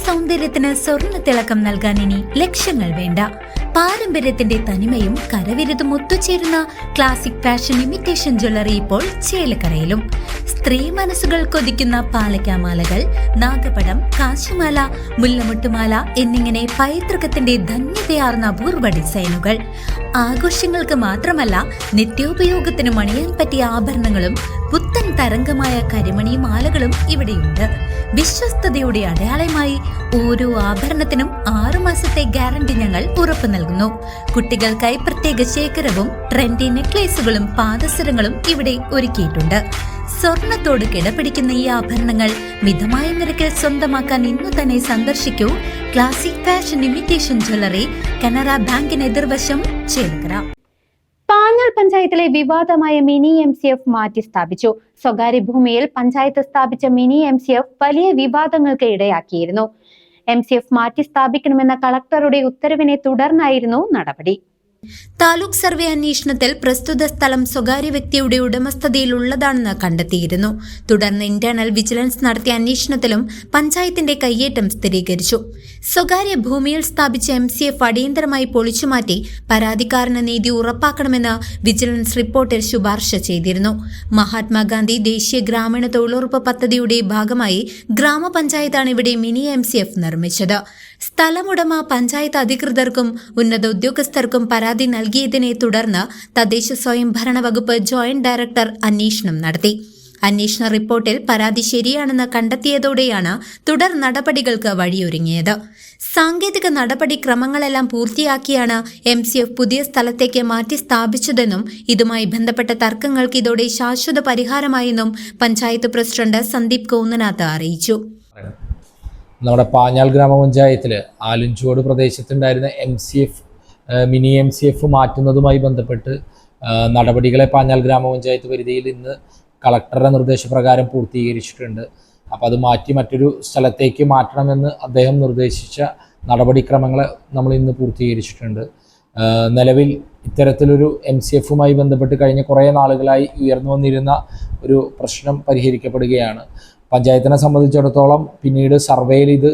സൗന്ദര്യത്തിന് സ്വർണ്ണ തിളക്കം നൽകാൻ ഇനി ലക്ഷങ്ങൾ വേണ്ട. പാരമ്പര്യത്തിന്റെ തനിമയും കരവിരുതും ഒത്തുചേരുന്ന ക്ലാസിക് ഫാഷൻ ഇമിറ്റേഷൻ ജ്വല്ലറി ഇപ്പോൾ ചേലക്കരയിലും. സ്ത്രീ മനസ്സുകൾ കൊതിക്കുന്ന പാലക്കാമാലകൾ, നാഗപടം, കാശിമാല, മുല്ലമുട്ടുമാല എന്നിങ്ങനെ പൈതൃകത്തിന്റെ ധന്യതയാർന്ന അപൂർവ ഡിസൈനുകൾ. ആഘോഷങ്ങൾക്ക് മാത്രമല്ല, നിത്യോപയോഗത്തിന് മണിയാൻ പറ്റിയ ആഭരണങ്ങളും പുത്തൻ തരംഗമായ കരിമണി മാലകളും ഇവിടെയുണ്ട്. വിശ്വസ്തയുടെ അടയാളമായി ഓരോ ആഭരണത്തിനും 6 മാസത്തെ ഗ്യാരണ്ടി ഞങ്ങൾ ഉറപ്പു നൽകുന്നു. കുട്ടികൾക്കായി പ്രത്യേക ശേഖരവും ട്രെൻഡി നെക്ലേസുകളും പാദസരങ്ങളും ഇവിടെ ഒരുക്കിയിട്ടുണ്ട്. സ്വർണത്തോട് കിടപിടിക്കുന്ന ഈ ആഭരണങ്ങൾ മിതമായ നിരക്കിൽ സ്വന്തമാക്കാൻ ഇന്നു തന്നെ സന്ദർശിക്കൂ classic fashion imitation jewellery, Canara ബാങ്കിന് എതിർവശം, ചേലക്കര. പാഞ്ഞാൾ പഞ്ചായത്തിലെ വിവാദമായ മിനി MCF മാറ്റി സ്ഥാപിച്ചു. സ്വകാര്യ ഭൂമിയിൽ പഞ്ചായത്ത് സ്ഥാപിച്ച മിനി MCF വലിയ വിവാദങ്ങൾക്ക് ഇടയാക്കിയിരുന്നു. MCF മാറ്റി സ്ഥാപിക്കണമെന്ന കളക്ടറുടെ ഉത്തരവിനെ തുടർന്നായിരുന്നു നടപടി. താലൂക്ക് സർവേ അന്വേഷണത്തിൽ പ്രസ്തുത സ്ഥലം സ്വകാര്യ വ്യക്തിയുടെ ഉടമസ്ഥതയിലുള്ളതാണെന്ന് കണ്ടെത്തിയിരുന്നു. തുടർന്ന് ഇന്റേണൽ വിജിലൻസ് നടത്തിയ അന്വേഷണത്തിലും പഞ്ചായത്തിന്റെ കയ്യേറ്റം സ്ഥിരീകരിച്ചു. സ്വകാര്യ ഭൂമിയിൽ സ്ഥാപിച്ച MCF അടിയന്തരമായി പൊളിച്ചുമാറ്റി പരാതിക്കാരന് നീതി ഉറപ്പാക്കണമെന്ന് വിജിലൻസ് റിപ്പോർട്ടിൽ ശുപാർശ ചെയ്തിരുന്നു. മഹാത്മാഗാന്ധി ദേശീയ ഗ്രാമീണ തൊഴിലുറപ്പ് പദ്ധതിയുടെ ഭാഗമായി ഗ്രാമപഞ്ചായത്താണ് ഇവിടെ മിനി MCF നിർമ്മിച്ചത്. സ്ഥലമുടമ പഞ്ചായത്ത് അധികൃതർക്കും ഉന്നത ഉദ്യോഗസ്ഥർക്കും പരാതി നൽകിയതിനെ തുടർന്ന് തദ്ദേശ സ്വയംഭരണ വകുപ്പ് ജോയിന്റ് ഡയറക്ടർ അന്വേഷണം നടത്തി. അന്വേഷണ റിപ്പോർട്ടിൽ പരാതി ശരിയാണെന്ന് കണ്ടെത്തിയതോടെയാണ് തുടർ നടപടികൾക്ക് വഴിയൊരുങ്ങിയത്. സാങ്കേതിക നടപടിക്രമങ്ങളെല്ലാം പൂർത്തിയാക്കിയാണ് MCF പുതിയ സ്ഥലത്തേക്ക് മാറ്റി സ്ഥാപിച്ചതെന്നും ഇതുമായി ബന്ധപ്പെട്ട തർക്കങ്ങൾക്ക് ഇതോടെ ശാശ്വത പരിഹാരമായെന്നും പഞ്ചായത്ത് പ്രസിഡന്റ് സന്ദീപ് കോന്നനാഥ് അറിയിച്ചു. നമ്മുടെ പാഞ്ഞാൾ ഗ്രാമപഞ്ചായത്തിൽ ആലഞ്ചുവോട് പ്രദേശത്തുണ്ടായിരുന്ന മിനി MCF മാറ്റുന്നതുമായി ബന്ധപ്പെട്ട് നടപടികളെ പാഞ്ഞാൾ ഗ്രാമപഞ്ചായത്ത് പരിധിയിൽ ഇന്ന് കളക്ടറുടെ നിർദ്ദേശപ്രകാരം പൂർത്തീകരിച്ചിട്ടുണ്ട്. അപ്പോൾ അത് മാറ്റി മറ്റൊരു സ്ഥലത്തേക്ക് മാറ്റണമെന്ന് അദ്ദേഹം നിർദ്ദേശിച്ച നടപടിക്രമങ്ങൾ നമ്മൾ ഇന്ന് പൂർത്തീകരിച്ചിട്ടുണ്ട്. നിലവിൽ ഇത്തരത്തിലൊരു MCFുമായി ബന്ധപ്പെട്ട് കഴിഞ്ഞ കുറേ നാളുകളായി ഉയർന്നു വന്നിരുന്ന ഒരു പ്രശ്നം പരിഹരിക്കപ്പെടുകയാണ്. പഞ്ചായത്തിനെ സംബന്ധിച്ചിടത്തോളം പിന്നീട് സർവേയിൽ ഇത്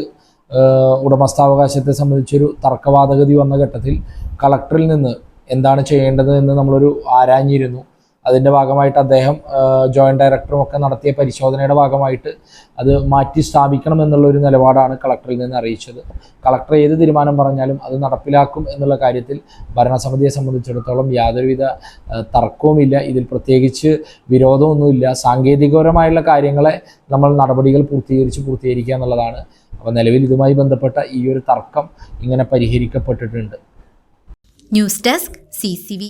ഉടമസ്ഥാവകാശത്തെ സംബന്ധിച്ചൊരു തർക്കവാദഗതി വന്ന ഘട്ടത്തിൽ കളക്ടറിൽ നിന്ന് എന്താണ് ചെയ്യേണ്ടത് എന്ന് നമ്മളൊരു ആരാഞ്ഞിരുന്നു. അതിൻ്റെ ഭാഗമായിട്ട് അദ്ദേഹം ജോയിന്റ് ഡയറക്ടറും ഒക്കെ നടത്തിയ പരിശോധനയുടെ ഭാഗമായിട്ട് അത് മാറ്റി സ്ഥാപിക്കണം എന്നുള്ളൊരു നിലപാടാണ് കളക്ടറിൽ നിന്ന് അറിയിച്ചത്. കളക്ടർ ഏത് തീരുമാനം പറഞ്ഞാലും അത് നടപ്പിലാക്കും എന്നുള്ള കാര്യത്തിൽ ഭരണസമിതിയെ സംബന്ധിച്ചിടത്തോളം യാതൊരുവിധ തർക്കവുമില്ല. ഇതിൽ പ്രത്യേകിച്ച് വിരോധമൊന്നുമില്ല. സാങ്കേതികപരമായുള്ള കാര്യങ്ങളെ നമ്മൾ നടപടികൾ പൂർത്തീകരിക്കുക എന്നുള്ളതാണ്. അപ്പോൾ നിലവിൽ ഇതുമായി ബന്ധപ്പെട്ട ഈ ഒരു തർക്കം ഇങ്ങനെ പരിഹരിക്കപ്പെട്ടിട്ടുണ്ട്. News desk CCV.